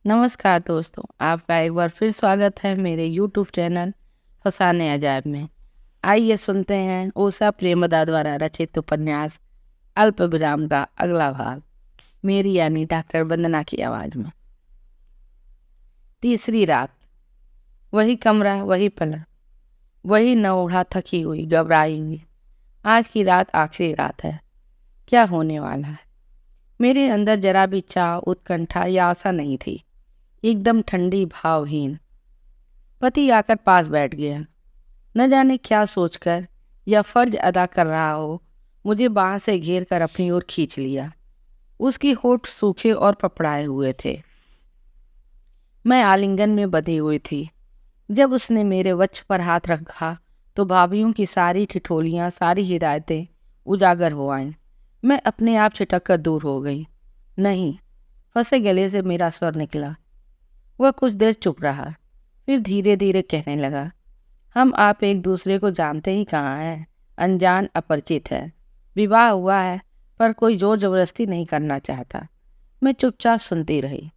नमस्कार दोस्तों, आपका एक बार फिर स्वागत है मेरे यूट्यूब चैनल फसाने अजायब में। आइए सुनते हैं उषा प्रेमदा द्वारा रचित उपन्यास अल्प विराम का अगला भाग, मेरी यानी डॉक्टर वंदना की आवाज़ में। तीसरी रात। वही कमरा, वही पलंग, वही नौढ़ा थकी हुई, घबराई हुई। आज की रात आखिरी रात है। क्या होने वाला है? मेरे अंदर जरा भी चाह, उत्कंठा या आशा नहीं थी। एकदम ठंडी, भावहीन। पति आकर पास बैठ गया। न जाने क्या सोचकर या फर्ज अदा कर रहा हो, मुझे बांह से घेर कर अपनी ओर खींच लिया। उसकी होठ सूखे और पपड़ाए हुए थे। मैं आलिंगन में बंधी हुई थी। जब उसने मेरे वक्ष पर हाथ रखा तो भाभीयों की सारी ठिठोलियाँ, सारी हिदायतें उजागर हो आईं। मैं अपने आप छिटक कर दूर हो गई। नहीं, फंसे गले से मेरा स्वर निकला। वह कुछ देर चुप रहा, फिर धीरे धीरे कहने लगा, हम आप एक दूसरे को जानते ही कहाँ हैं। अनजान, अपरिचित है। विवाह हुआ है, पर कोई जोर जबरदस्ती नहीं करना चाहता। मैं चुपचाप सुनती रही।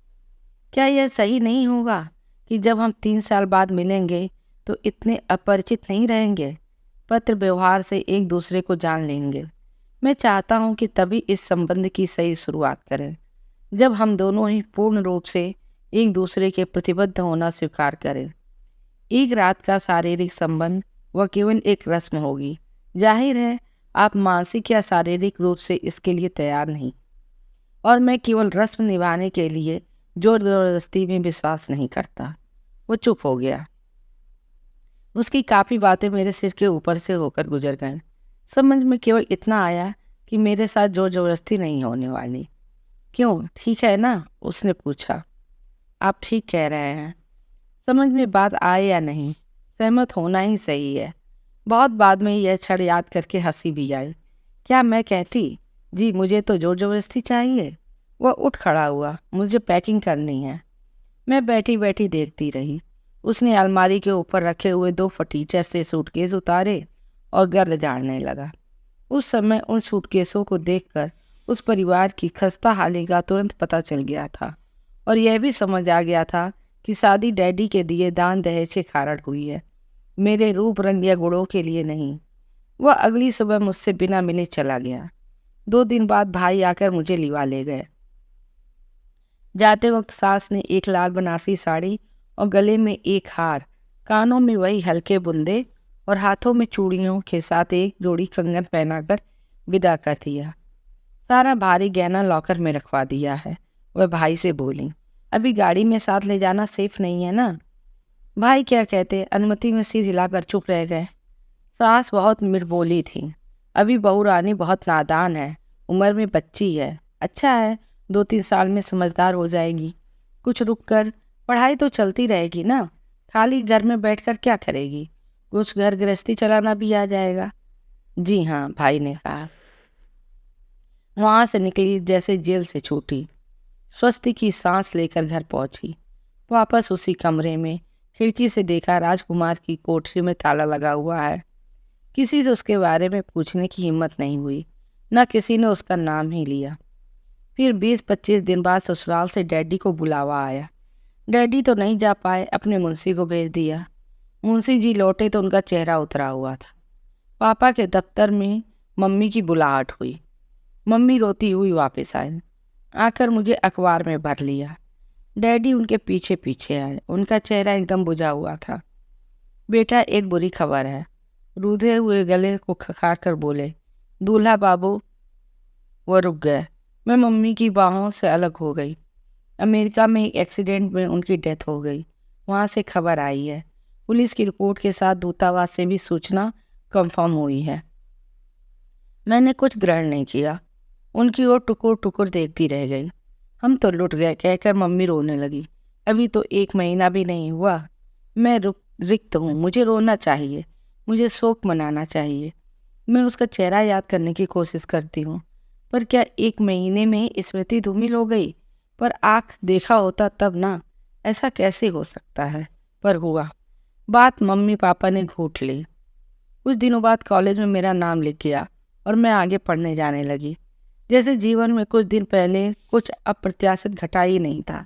क्या यह सही नहीं होगा कि जब हम 3 साल बाद मिलेंगे तो इतने अपरिचित नहीं रहेंगे? पत्र व्यवहार से एक दूसरे को जान लेंगे। मैं चाहता हूँ कि तभी इस संबंध की सही शुरुआत करें, जब हम दोनों ही पूर्ण रूप से एक दूसरे के प्रतिबद्ध होना स्वीकार करें। एक रात का शारीरिक संबंध वह केवल एक रस्म होगी। जाहिर है आप मानसिक या शारीरिक रूप से इसके लिए तैयार नहीं, और मैं केवल रस्म निभाने के लिए जोर जबरदस्ती में विश्वास नहीं करता। वो चुप हो गया। उसकी काफ़ी बातें मेरे सिर के ऊपर से होकर गुजर गईं। समझ में केवल इतना आया कि मेरे साथ जोर जबरदस्ती नहीं होने वाली। क्यों, ठीक है ना? उसने पूछा। आप ठीक कह रहे हैं। समझ में बात आए या नहीं, सहमत होना ही सही है। बहुत बाद में यह क्षण याद करके हंसी भी आई। क्या मैं कहती, जी मुझे तो जोर जबरदस्ती चाहिए? वह उठ खड़ा हुआ। मुझे पैकिंग करनी है। मैं बैठी बैठी देखती रही। उसने अलमारी के ऊपर रखे हुए 2 फटीचर से सूटकेस उतारे और गर्द झाड़ने लगा। उस समय उन सूटकेसों को देखकर उस परिवार की खस्ता हाली का तुरंत पता चल गया था, और यह भी समझ आ गया था कि शादी डैडी के दिए दान दहेज के कारण हुई है, मेरे रूप रंग या गुणों के लिए नहीं। वह अगली सुबह मुझसे बिना मिले चला गया। 2 दिन बाद भाई आकर मुझे लिवा ले गए। जाते वक्त सास ने एक लाल बनारसी साड़ी और गले में एक हार, कानों में वही हल्के बुंदे और हाथों में चूड़ियों के साथ एक जोड़ी कंगन पहनाकर विदा कर दिया। सारा भारी गहना लॉकर में रखवा दिया है। वह भाई से बोली, अभी गाड़ी में साथ ले जाना सेफ नहीं है ना? भाई क्या कहते, अनुमति में सिर हिलाकर चुप रह गए। सास बहुत मिठबोली थी। अभी बहू रानी बहुत नादान है, उम्र में बच्ची है। अच्छा है, 2-3 साल में समझदार हो जाएगी। कुछ रुक कर पढ़ाई तो चलती रहेगी ना। खाली घर में बैठकर क्या करेगी? कुछ घर गृहस्थी चलाना भी आ जाएगा। जी हाँ, भाई ने कहा। वहाँ से निकली जैसे जेल से छूटी। स्वस्ति की सांस लेकर घर पहुंची। वापस उसी कमरे में खिड़की से देखा, राजकुमार की कोठरी में ताला लगा हुआ है। किसी से उसके बारे में पूछने की हिम्मत नहीं हुई, न किसी ने उसका नाम ही लिया। फिर 20-25 दिन बाद ससुराल से डैडी को बुलावा आया। डैडी तो नहीं जा पाए, अपने मुंशी को भेज दिया। मुंशी जी लौटे तो उनका चेहरा उतरा हुआ था। पापा के दफ्तर में मम्मी की बुलाहट हुई। मम्मी रोती हुई वापस आए। आकर मुझे अखबार में भर लिया। डैडी उनके पीछे पीछे आए। उनका चेहरा एकदम बुझा हुआ था। बेटा, एक बुरी खबर है। रूधे हुए गले को खखार कर बोले, दूल्हा बाबू। वह रुक गए। मैं मम्मी की बाहों से अलग हो गई। अमेरिका में एक एक्सीडेंट में उनकी डेथ हो गई। वहाँ से खबर आई है। पुलिस की रिपोर्ट के साथ दूतावास से भी सूचना कंफर्म हुई है। मैंने कुछ ग्रहण नहीं किया। उनकी ओर टुकुर टुकुर देखती रह गई। हम तो लुट गए, कहकर मम्मी रोने लगी। अभी तो 1 महीना भी नहीं हुआ। मैं रिक्त हूँ। मुझे रोना चाहिए, मुझे शोक मनाना चाहिए। मैं उसका चेहरा याद करने की कोशिश करती हूँ, पर क्या 1 महीने में स्मृति धूमिल हो गई? पर आँख देखा होता तब ना। ऐसा कैसे हो सकता है? पर हुआ। बात मम्मी पापा ने घूट ली। कुछ दिनों बाद कॉलेज में मेरा नाम लिख गया और मैं आगे पढ़ने जाने लगी। जैसे जीवन में कुछ दिन पहले कुछ अप्रत्याशित घटा ही नहीं था।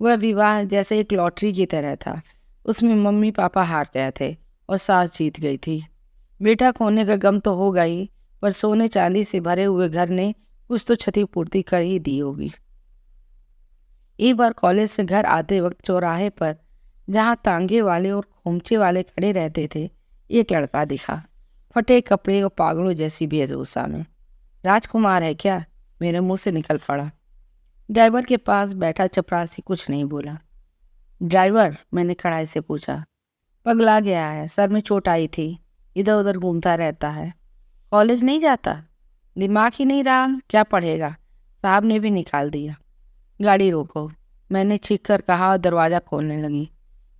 वह विवाह जैसे एक लॉटरी की तरह था। उसमें मम्मी पापा हार गए थे और सास जीत गई थी। बेटा खोने का गम तो होगा ही, पर सोने चांदी से भरे हुए घर ने कुछ तो क्षतिपूर्ति कर ही दी होगी। एक बार कॉलेज से घर आते वक्त चौराहे पर, जहाँ तांगे वाले और खोमचे वाले खड़े रहते थे, एक लड़का दिखा, फटे कपड़े और पागलों जैसी वेशभूषा में। राजकुमार है क्या? मेरे मुंह से निकल पड़ा। ड्राइवर के पास बैठा चपरासी कुछ नहीं बोला। ड्राइवर, मैंने कड़ाई से पूछा। पगला गया है, सर में चोट आई थी, इधर उधर घूमता रहता है। कॉलेज नहीं जाता? दिमाग ही नहीं रहा, क्या पढ़ेगा? साहब ने भी निकाल दिया। गाड़ी रोको, मैंने चीख कर कहा और दरवाज़ा खोलने लगी।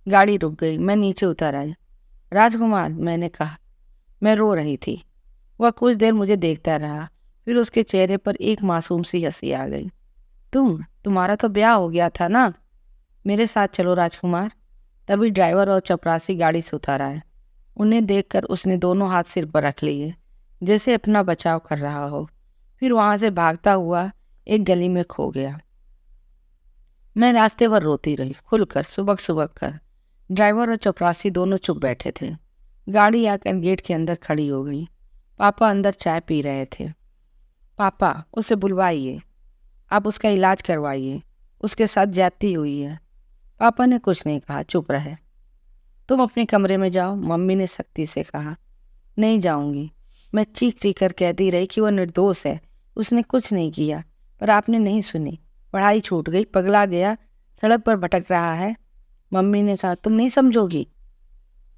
गाड़ी रुक गई। मैं नीचे उतर आई। राजकुमार, मैंने कहा। मैं रो रही थी। वह कुछ देर मुझे देखता रहा, फिर उसके चेहरे पर एक मासूम सी हंसी आ गई। तुम्हारा तो ब्याह हो गया था ना? मेरे साथ चलो राजकुमार। तभी ड्राइवर और चपरासी गाड़ी से उतर आए। उन्हें देखकर उसने दोनों हाथ सिर पर रख लिए, जैसे अपना बचाव कर रहा हो। फिर वहां से भागता हुआ एक गली में खो गया। मैं रास्ते पर रोती रही, खुलकर सुबक सुबक कर। ड्राइवर और चपरासी दोनों चुप बैठे थे। गाड़ी आकर गेट के अंदर खड़ी हो गई। पापा अंदर चाय पी रहे थे। पापा, उसे बुलवाइए, आप उसका इलाज करवाइए, उसके साथ ज्यादती हुई है। पापा ने कुछ नहीं कहा, चुप रहे। तुम अपने कमरे में जाओ, मम्मी ने सख्ती से कहा। नहीं जाऊंगी। मैं चीख चीख कर कहती रही कि वह निर्दोष है, उसने कुछ नहीं किया, पर आपने नहीं सुनी। पढ़ाई छूट गई, पगला गया, सड़क पर भटक रहा है। मम्मी ने कहा, तुम नहीं समझोगी।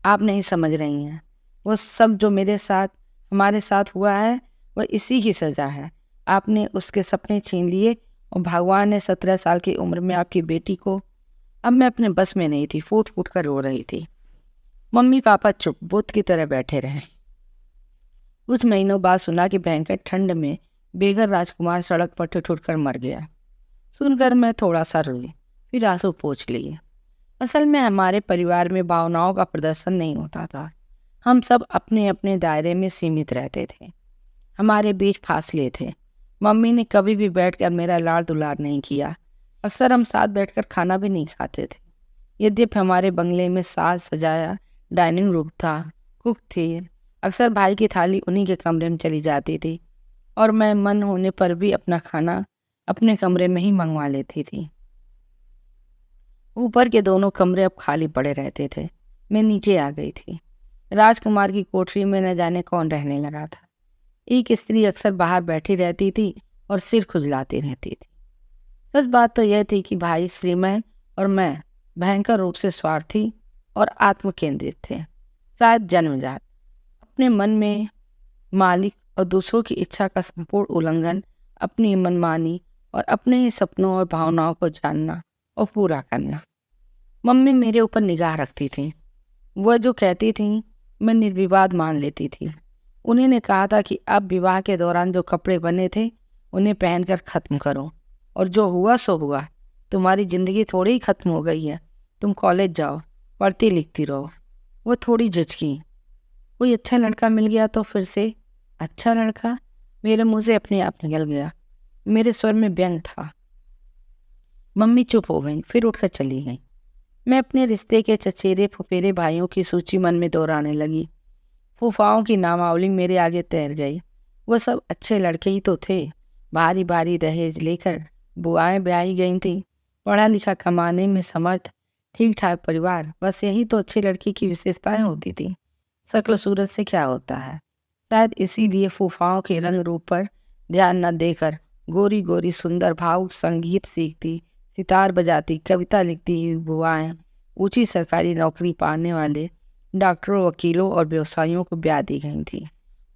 आप नहीं समझ रही हैं। वो सब जो मेरे साथ, हमारे साथ हुआ है, वह इसी की सज़ा है। आपने उसके सपने छीन लिए और भगवान ने 17 साल की उम्र में आपकी बेटी को। अब मैं अपने बस में नहीं थी, फूट फूट कर रो रही थी। मम्मी पापा चुप बुत की तरह बैठे रहे। कुछ महीनों बाद सुना कि भयंकर ठंड में बेघर राजकुमार सड़क पर ठिठुर कर मर गया। सुनकर मैं थोड़ा सा रोई, फिर आंसू पोंछ लिए। असल में हमारे परिवार में भावनाओं का प्रदर्शन नहीं होता था। हम सब अपने अपने दायरे में सीमित रहते थे। हमारे बीच फासले थे। मम्मी ने कभी भी बैठकर मेरा लाड़ दुलार नहीं किया। अक्सर हम साथ बैठकर खाना भी नहीं खाते थे। यद्यपि हमारे बंगले में साज सजाया डाइनिंग रूम था, कुक थी। अक्सर भाई की थाली उन्हीं के कमरे में चली जाती थी और मैं मन होने पर भी अपना खाना अपने कमरे में ही मंगवा लेती थी। ऊपर के दोनों कमरे अब खाली पड़े रहते थे। मैं नीचे आ गई थी। राजकुमार की कोठरी में न जाने कौन रहने लगा था। एक स्त्री अक्सर बाहर बैठी रहती थी और सिर खुजलाती रहती थी। सच बात तो यह थी कि भाई श्रीमय और मैं भयंकर रूप से स्वार्थी और आत्मकेंद्रित थे, शायद जन्मजात। अपने मन में मालिक और दूसरों की इच्छा का संपूर्ण उल्लंघन, अपनी मनमानी और अपने ही सपनों और भावनाओं को जानना और पूरा करना। मम्मी मेरे ऊपर निगाह रखती थी। वह जो कहती थी मैं निर्विवाद मान लेती थी। उन्हीं ने कहा था कि अब विवाह के दौरान जो कपड़े बने थे उन्हें पहनकर ख़त्म करो, और जो हुआ सो हुआ। तुम्हारी ज़िंदगी थोड़ी ही ख़त्म हो गई है। तुम कॉलेज जाओ, पढ़ती लिखती रहो। वो थोड़ी झिझकी। कोई अच्छा लड़का मिल गया तो फिर से। अच्छा लड़का? मेरे मुंह से अपने आप निकल गया। मेरे स्वर में व्यंग था। मम्मी चुप हो गई, फिर उठकर चली गई। मैं अपने रिश्ते के चचेरे फुफेरे भाइयों की सूची मन में दोहराने लगी। फूफाओं की नामावली मेरे आगे तैर गई। वो सब अच्छे लड़के ही तो थे। भारी भारी दहेज लेकर बुआएं ब्याही गई थी। पढ़ा लिखा, कमाने में समर्थ, ठीक ठाक परिवार, बस यही तो अच्छी लड़की की विशेषताएं होती थी। शक्ल सूरत से क्या होता है? शायद इसीलिए फूफाओं के रंग रूप पर ध्यान न देकर गोरी गोरी सुंदर भावुक संगीत सीखती, सितार बजाती, कविता लिखती हुई बुआएं ऊंची सरकारी नौकरी पाने वाले डॉक्टरों, वकीलों और व्यवसायियों को ब्याह दी गई थी।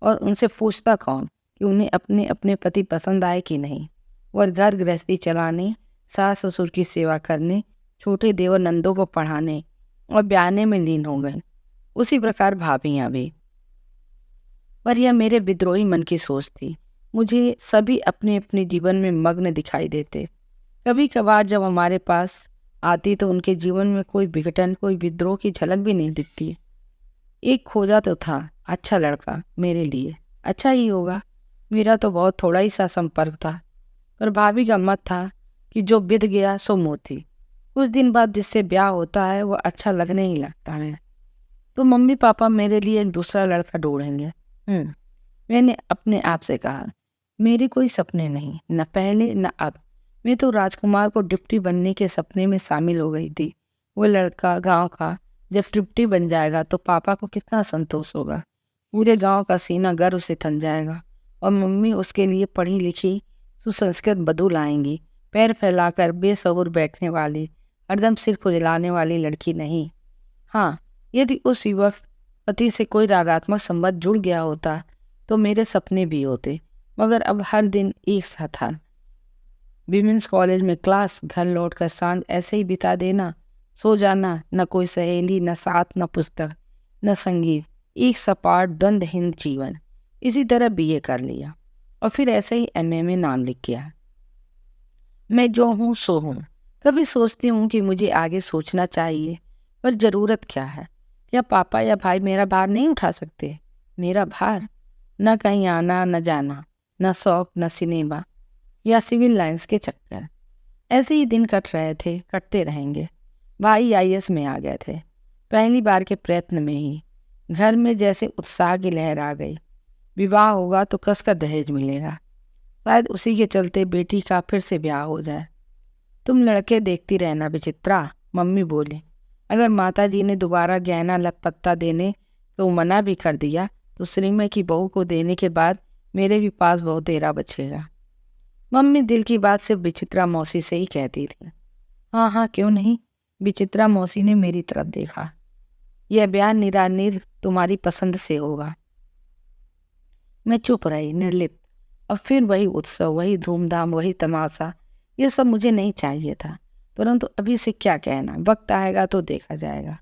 और उनसे पूछता कौन कि उन्हें अपने अपने पति पसंद आए कि नहीं। वह घर गृहस्थी चलाने, सास ससुर की सेवा करने, छोटे देवर नंदों को पढ़ाने और ब्याहने में लीन हो गए। उसी प्रकार भाभियाँ भी। पर यह मेरे विद्रोही मन की सोच थी। मुझे सभी अपने अपने जीवन में मग्न दिखाई देते। कभी कभार जब हमारे पास आती तो उनके जीवन में कोई विघटन, कोई विद्रोह की झलक भी नहीं दिखती। एक खोजा तो था अच्छा लड़का मेरे लिए। अच्छा ही होगा, मेरा तो बहुत थोड़ा ही सा संपर्क था। पर भाभी का मत था कि जो बिध गया सो मोती। कुछ दिन बाद जिससे ब्याह होता है वो अच्छा लगने ही लगता है। तो मम्मी पापा मेरे लिए एक दूसरा लड़का ढूंढेंगे। मैंने अपने आप से कहा, मेरे कोई सपने नहीं, न पहले न अब। मैं तो राजकुमार को डिप्टी बनने के सपने में शामिल हो गई थी। वो लड़का गांव का जब डिप्टी बन जाएगा तो पापा को कितना संतोष होगा। पूरे गांव का सीना गर्व से थन जाएगा और मम्मी उसके लिए पढ़ी लिखी सुसंस्कृत बधू लाएंगी। पैर फैलाकर बेसबूर बैठने वाली, हरदम सिर खुजलाने वाली लड़की नहीं। हाँ, यदि उस युवक पति से कोई रागात्मक संबंध जुड़ गया होता तो मेरे सपने भी होते, मगर अब हर दिन एक सा था। विमेंस कॉलेज में क्लास, घर लौटकर सांझ ऐसे ही बिता देना, सो जाना, न कोई सहेली, न साथ, न पुस्तक, न संगीत, एक सपाट द्वंद्वहीन जीवन। इसी तरह बीए कर लिया और फिर ऐसे ही एमए में नाम लिख गया। मैं जो हूँ सो हूँ। कभी सोचती हूँ कि मुझे आगे सोचना चाहिए, पर ज़रूरत क्या है? क्या पापा या भाई मेरा भार नहीं उठा सकते? मेरा भार? न कहीं आना न जाना, न शौक, न सिनेमा या सिविल लाइंस के चक्कर। ऐसे ही दिन कट रहे थे, कटते रहेंगे। भाई आईएएस में आ गए थे, पहली बार के प्रयत्न में ही। घर में जैसे उत्साह की लहर आ गई। विवाह होगा तो कसकर दहेज मिलेगा। शायद उसी के चलते बेटी का फिर से ब्याह हो जाए। तुम लड़के देखती रहना विचित्रा, मम्मी बोली। अगर माताजी ने दोबारा गहना लखपत्ता देने को मना भी कर दिया तो श्रीमय की बहू को देने के बाद मेरे भी पास बहुत देरा बचेगा। मम्मी दिल की बात सिर्फ विचित्रा मौसी से ही कहती थी। हाँ हाँ, क्यों नहीं। विचित्रा मौसी ने मेरी तरफ देखा। यह बयान निरानिर तुम्हारी पसंद से होगा। मैं चुप रही, निर्लिप्त। अब फिर वही उत्सव, वही धूमधाम, वही तमाशा। यह सब मुझे नहीं चाहिए था, परंतु अभी से क्या कहना, वक्त आएगा तो देखा जाएगा।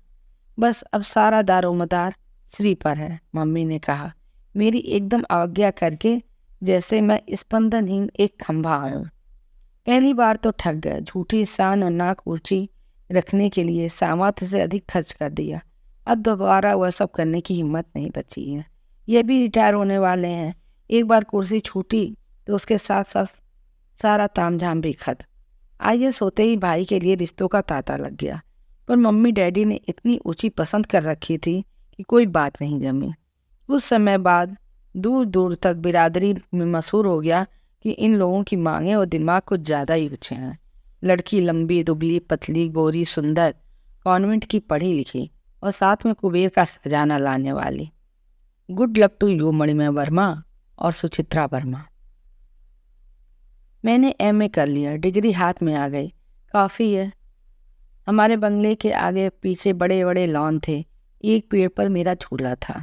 बस अब सारा दारोमदार श्री पर है, मम्मी ने कहा, मेरी एकदम अवज्ञा करके, जैसे मैं स्पंदनहीन एक खंभा हूँ। पहली बार तो ठग गए। झूठी शान और नाक ऊंची रखने के लिए सामर्थ्य से अधिक खर्च कर दिया। अब दोबारा वह सब करने की हिम्मत नहीं बची है। ये भी रिटायर होने वाले हैं। एक बार कुर्सी छूटी तो उसके साथ साथ सारा तामझाम भी खत्म। आईएएस होते ही भाई के लिए रिश्तों का तांता लग गया, पर मम्मी डैडी ने इतनी ऊंची पसंद कर रखी थी कि कोई बात नहीं जमी। कुछ समय बाद दूर दूर तक बिरादरी में मशहूर हो गया कि इन लोगों की मांगें और दिमाग कुछ ज़्यादा ही ऊँचे हैं। लड़की लंबी, दुबली, पतली, गोरी, सुंदर, कॉन्वेंट की पढ़ी लिखी और साथ में कुबेर का खजाना लाने वाली। Good luck to you Manimay Verma और सुचित्रा वर्मा। मैंने एमए कर लिया, डिग्री हाथ में आ गई। काफ़ी है। हमारे बंगले के आगे पीछे बड़े बड़े लॉन थे। एक पेड़ पर मेरा झूला था,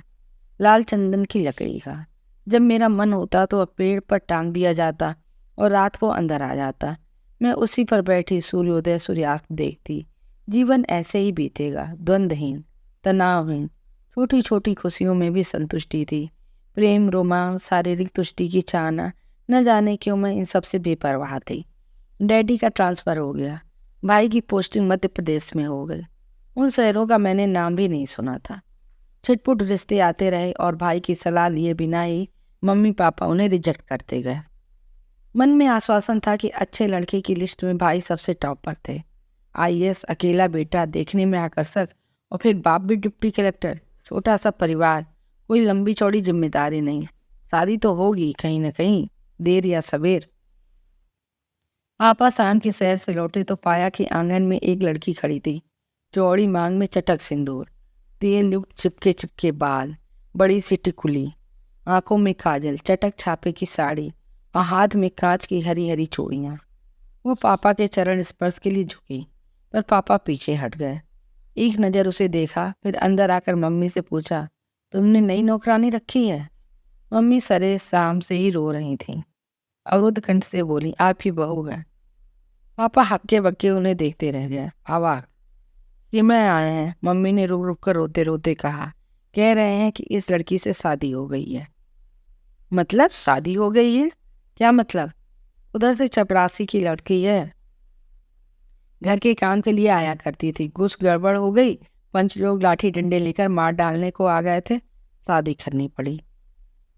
लाल चंदन की लकड़ी का। जब मेरा मन होता तो पेड़ पर टांग दिया जाता और रात को अंदर आ जाता। मैं उसी पर बैठी सूर्योदय सूर्यास्त देखती। जीवन ऐसे ही बीतेगा, द्वंद्वहीन, तनावहीन। छोटी छोटी खुशियों में भी संतुष्टि थी। प्रेम, रोमांस, शारीरिक तुष्टि की चाहना, न जाने क्यों मैं इन सबसे बेपरवाह थी। डैडी का ट्रांसफ़र हो गया। भाई की पोस्टिंग मध्य प्रदेश में हो गई। उन शहरों का मैंने नाम भी नहीं सुना था। छिटपुट रिश्ते आते रहे और भाई की सलाह लिए बिना ही मम्मी पापा उन्हें रिजेक्ट करते गए। मन में आश्वासन था कि अच्छे लड़के की लिस्ट में भाई सबसे टॉप पर थे। आईएएस, अकेला बेटा, देखने में आकर्षक, और फिर बाप भी डिप्टी कलेक्टर। छोटा सा परिवार, कोई लंबी चौड़ी जिम्मेदारी नहीं। शादी तो होगी कहीं न कहीं, देर या सवेर। पापा शाम की सैर से लौटे तो पाया कि आंगन में एक लड़की खड़ी थी। चौड़ी मांग में चटक सिंदूर, तेल युक्त चिपके चिपके बाल, बड़ी सी टिकुली, आंखों में काजल, चटक छापे की साड़ी और हाथ में कांच की हरी हरी चूड़ियाँ। वो पापा के चरण स्पर्श के लिए झुकी, पर पापा पीछे हट गए। एक नज़र उसे देखा, फिर अंदर आकर मम्मी से पूछा, तुमने नई नौकरानी रखी है? मम्मी सरे शाम से ही रो रही थीं। अवरुद्ध कंठ से बोली, आपकी बहू है। पापा हक्के बक्के उन्हें देखते रह गए, अवाक। कि मैं आए हैं, मम्मी ने रुक रुक कर रोते रोते कहा। कह रहे हैं कि इस लड़की से शादी हो गई है। मतलब शादी हो गई है? क्या मतलब? उधर से चपरासी की लड़की है, घर के काम के लिए आया करती थी। कुछ गड़बड़ हो गई, पंच लोग लाठी डंडे लेकर मार डालने को आ गए थे, शादी करनी पड़ी।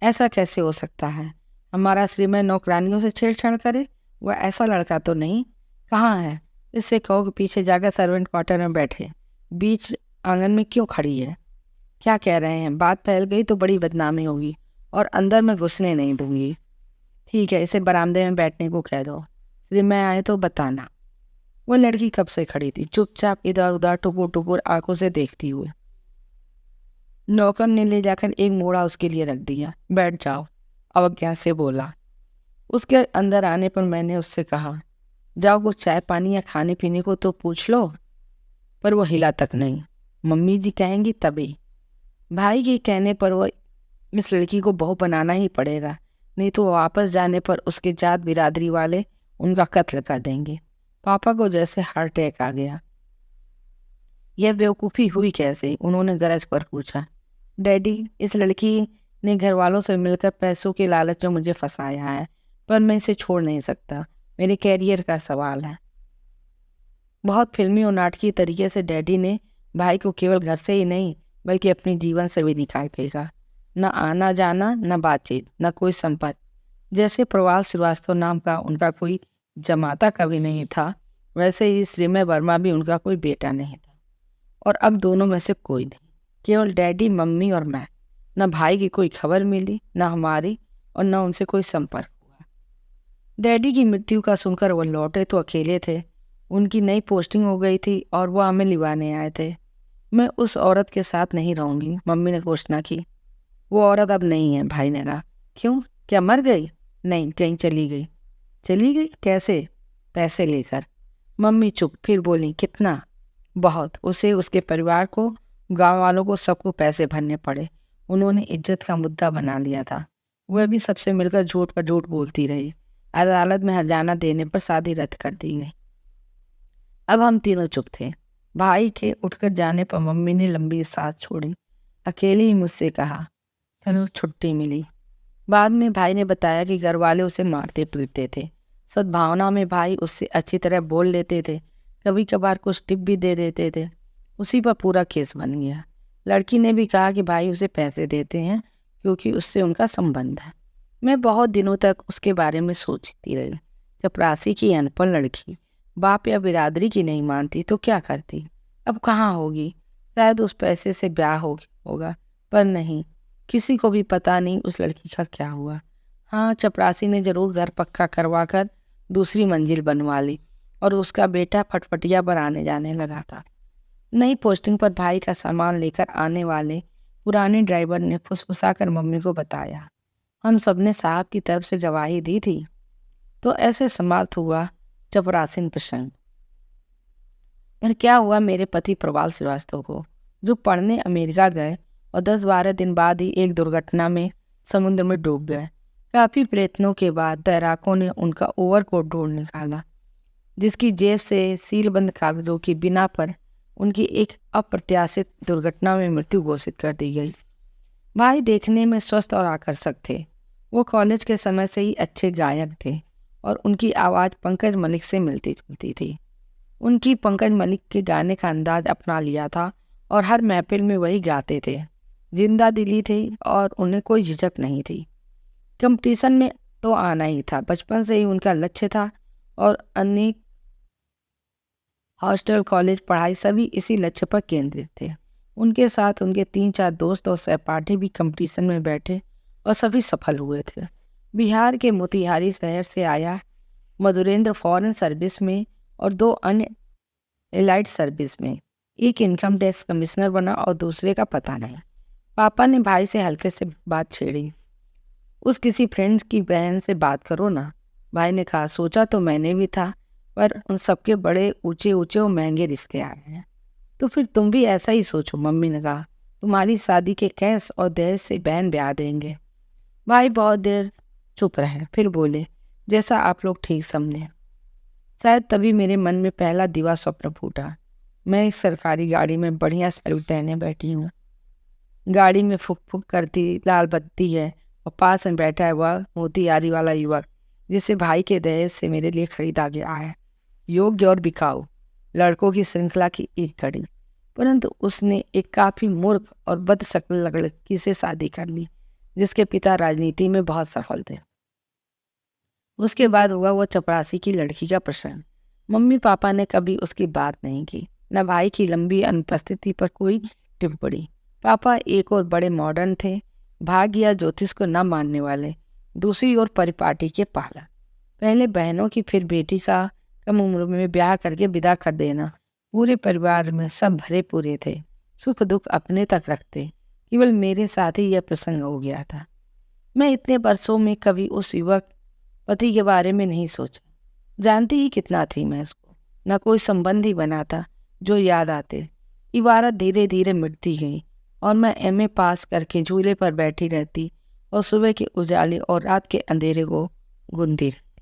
ऐसा कैसे हो सकता है? हमारा श्रीमय नौकरानियों से छेड़छाड़ करे? वह ऐसा लड़का तो नहीं। कहाँ है? इससे कहो कि पीछे जाकर सर्वेंट क्वार्टर में बैठे, बीच आंगन में क्यों खड़ी है? क्या कह रहे हैं? बात फैल गई तो बड़ी बदनामी होगी और अंदर में घुसने नहीं दूंगी। ठीक है, इसे बरामदे में बैठने को कह दो, फिर मैं आए तो बताना। वो लड़की कब से खड़ी थी, चुपचाप इधर उधर टुपुर टुपुर आंखों से देखती हुई। नौकर ने ले जाकर एक मोड़ा उसके लिए रख दिया। बैठ जाओ, अवज्ञा से बोला। उसके अंदर आने पर मैंने उससे कहा, जाओ कुछ चाय पानी या खाने पीने को तो पूछ लो, पर वो हिला तक नहीं। मम्मी जी कहेंगी तभी। भाई के कहने पर वो इस लड़की को बहू बनाना ही पड़ेगा, नहीं तो वापस जाने पर उसके जात बिरादरी वाले उनका कत्ल कर देंगे। पापा को जैसे हार्ट अटैक आ गया। यह बेवकूफ़ी हुई कैसे? उन्होंने गरज पर पूछा। डैडी, इस लड़की ने घर वालों से मिलकर पैसों के लालच में मुझे फंसाया है, पर मैं इसे छोड़ नहीं सकता। मेरे कैरियर का सवाल है। बहुत फिल्मी और नाटकीय तरीके से डैडी ने भाई को केवल घर से ही नहीं बल्कि अपने जीवन से भी निकाल फेंका। न आना जाना, न बातचीत, न कोई संपत्ति। जैसे प्रवाल श्रीवास्तव नाम का उनका कोई जमाता कभी नहीं था, वैसे ही श्रीमय वर्मा भी उनका कोई बेटा नहीं था। और अब दोनों में से कोई नहीं, केवल डैडी, मम्मी और मैं। न भाई की कोई खबर मिली, न हमारी, और न उनसे कोई संपर्क हुआ। डैडी की मृत्यु का सुनकर वो लौटे तो अकेले थे। उनकी नई पोस्टिंग हो गई थी और वो हमें लिवाने आए थे। मैं उस औरत के साथ नहीं रहूंगी, मम्मी ने घोषणा की। वो औरत अब नहीं है, भाई ने कहा। क्यों, क्या मर गई? नहीं, कहीं चली गई। चली गई कैसे? पैसे लेकर। मम्मी चुप, फिर बोली, कितना? बहुत। उसे, उसके परिवार को, गांव वालों को, सबको पैसे भरने पड़े। उन्होंने इज्जत का मुद्दा बना लिया था। वह भी सबसे मिलकर झूठ पर झूठ बोलती रही। अदालत में हर्जाना देने पर शादी रद्द कर दी गई। अब हम तीनों चुप थे। भाई के उठकर जाने पर मम्मी ने लंबी सांस छोड़ी। अकेले ही मुझसे कहा, चलो छुट्टी मिली। बाद में भाई ने बताया कि घर वाले उसे मारते पीटते थे। सद्भावना में भाई उससे अच्छी तरह बोल लेते थे, कभी कभार कुछ टिप भी दे देते थे। उसी पर पूरा केस बन गया। लड़की ने भी कहा कि भाई उसे पैसे देते हैं क्योंकि उससे उनका संबंध है। मैं बहुत दिनों तक उसके बारे में सोचती रही। चपरासी की अनपढ़ लड़की बाप या बिरादरी की नहीं मानती तो क्या करती? अब कहाँ होगी? शायद उस पैसे से ब्याह होगा, पर नहीं, किसी को भी पता नहीं उस लड़की का क्या हुआ। हाँ, चपरासी ने जरूर घर पक्का करवा कर दूसरी मंजिल बनवा ली और उसका बेटा फटफटिया पर आने जाने लगा था। नई पोस्टिंग पर भाई का सामान लेकर आने वाले पुराने ड्राइवर ने फुसफुसाकर मम्मी को बताया। हम सबने साहब की तरफ से गवाही दी थी। तो ऐसे समाप्त हुआ चपरासीन प्रसंग। फिर क्या हुआ मेरे पति प्रवाल श्रीवास्तव को, जो पढ़ने अमेरिका गए और 10-12 दिन बाद ही एक दुर्घटना में समुद्र में डूब गए। काफ़ी प्रयत्नों के बाद तैराकों ने उनका ओवरकोट ढूंढ निकाला, जिसकी जेब से सीलबंद कागजों की बिना पर उनकी एक अप्रत्याशित दुर्घटना में मृत्यु घोषित कर दी गई। भाई देखने में स्वस्थ और आकर्षक थे। वो कॉलेज के समय से ही अच्छे गायक थे और उनकी आवाज़ पंकज मलिक से मिलती जुलती थी। उनकी पंकज मलिक के गाने का अंदाज अपना लिया था और हर महफिल में वही गाते थे। जिंदा दिली थी और उन्हें कोई झिझक नहीं थी। कंपटीशन में तो आना ही था, बचपन से ही उनका लक्ष्य था और अनेक हॉस्टल, कॉलेज, पढ़ाई सभी इसी लक्ष्य पर केंद्रित थे। उनके साथ उनके 3-4 दोस्त और सहपाठी भी कंपटीशन में बैठे और सभी सफल हुए थे। बिहार के मोतिहारी शहर से आया मधुरेंद्र फॉरेन सर्विस में और 2 अन्य एलाइड सर्विस में। एक इनकम टैक्स कमिश्नर बना और दूसरे का पता नहीं। पापा ने भाई से हल्के से बात छेड़ी। उस किसी फ्रेंड्स की बहन से बात करो ना। भाई ने कहा, सोचा तो मैंने भी था, पर उन सबके बड़े ऊंचे ऊंचे और महंगे रिश्ते आ रहे हैं। तो फिर तुम भी ऐसा ही सोचो, मम्मी ने कहा। तुम्हारी शादी के कैश और दहेज से बहन ब्याह देंगे। भाई बहुत देर चुप रहे, फिर बोले, जैसा आप लोग ठीक समझे। शायद तभी मेरे मन में पहला दिवा स्वप्न फूटा। मैं एक सरकारी गाड़ी में बढ़िया सैल्यूट पहने बैठी हूँ। गाड़ी में फुक फुक करती लाल बत्ती है और पास में बैठा है वह मोतियारी वाला युवक जिसे भाई के दहेज से मेरे लिए खरीदा गया है। योग्य और बिकाऊ लड़कों की श्रृंखला की एक कड़ी, परंतु उसने एक काफी मूर्ख और बदशक्ल लड़की से शादी कर ली जिसके पिता राजनीति में बहुत सफल थे। उसके बाद हुआ वो चपरासी की लड़की का प्रसंग। मम्मी पापा ने कभी उसकी बात नहीं की, न भाई की लंबी अनुपस्थिति पर कोई टिप्पणी। पापा एक और बड़े मॉडर्न थे, भाग्य या ज्योतिष को न मानने वाले। दूसरी ओर परिपाटी के पाला, पहले बहनों की फिर बेटी का कम उम्र में ब्याह करके विदा कर देना। पूरे परिवार में सब भरे पूरे थे, सुख दुख अपने तक रखते। केवल मेरे साथ ही यह प्रसंग हो गया था। मैं इतने वर्षों में कभी उस युवक पति के बारे में नहीं सोचा। जानती ही कितना थी मैं उसको, न कोई संबंध ही बना था जो याद आते। इबारत धीरे धीरे मिटती गई और मैं एमए पास करके झूले पर बैठी रहती और सुबह के उजाले और रात के अंधेरे को गुनती रही।